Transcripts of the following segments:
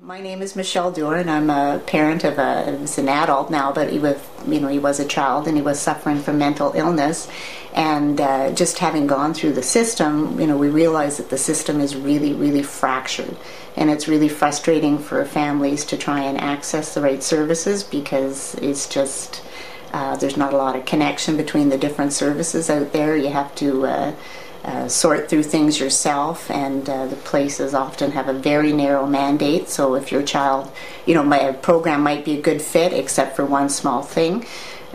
My name is Michelle Dewar, and I'm a parent of he's an adult now, but he was a child, and he was suffering from mental illness. And just having gone through the system, we realize that the system is really, really fractured. And it's really frustrating for families to try and access the right services because it's just, there's not a lot of connection between the different services out there. You have to sort through things yourself, and the places often have a very narrow mandate. So if your child, my program might be a good fit except for one small thing,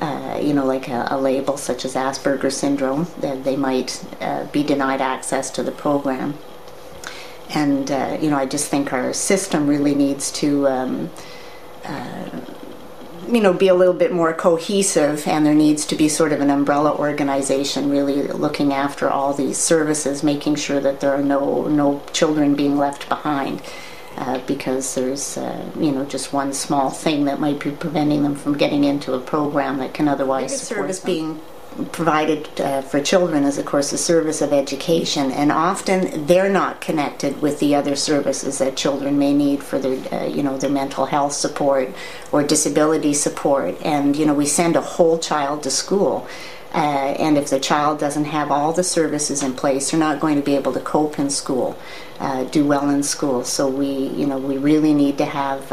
like a label such as Asperger's syndrome, that they might be denied access to the program. And I just think our system really needs to be a little bit more cohesive, and there needs to be sort of an umbrella organization really looking after all these services, making sure that there are no children being left behind because there's just one small thing that might be preventing them from getting into a program that can otherwise support service them. Being provided for children is, of course, the service of education, and often they're not connected with the other services that children may need for their their mental health support or disability support. And we send a whole child to school, and if the child doesn't have all the services in place, they're not going to be able to cope in school, do well in school. So we really need to have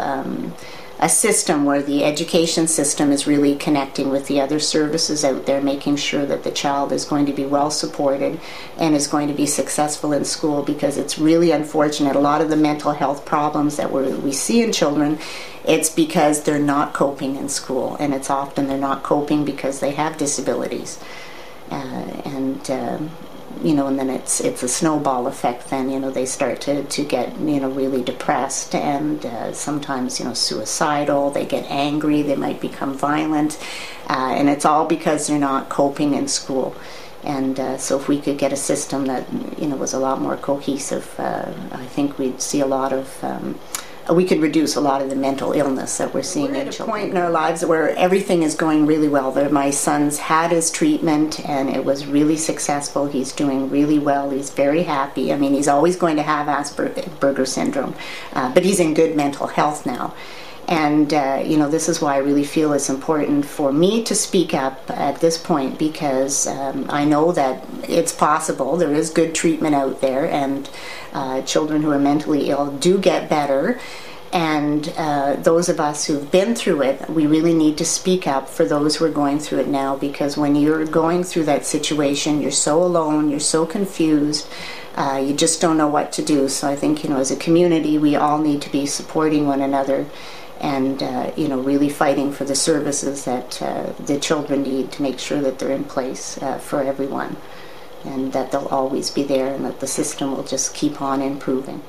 a system where the education system is really connecting with the other services out there, making sure that the child is going to be well supported and is going to be successful in school, because it's really unfortunate. A lot of the mental health problems that we see in children, it's because they're not coping in school, and it's often they're not coping because they have disabilities. And then it's a snowball effect. Then they start to get really depressed, and sometimes suicidal. They get angry. They might become violent, and it's all because they're not coping in school. And so if we could get a system that was a lot more cohesive, I think we'd see a lot of. We could reduce a lot of the mental illness that we're seeing in children. We're at a point in our lives where everything is going really well. My son's had his treatment, and it was really successful. He's doing really well. He's very happy. I mean, he's always going to have Asperger's syndrome, but he's in good mental health now. And, this is why I really feel it's important for me to speak up at this point, because I know that it's possible. There is good treatment out there, and children who are mentally ill do get better. And those of us who've been through it, we really need to speak up for those who are going through it now, because when you're going through that situation, you're so alone, you're so confused, you just don't know what to do. So I think, as a community, we all need to be supporting one another, and really fighting for the services that the children need, to make sure that they're in place for everyone, and that they'll always be there, and that the system will just keep on improving.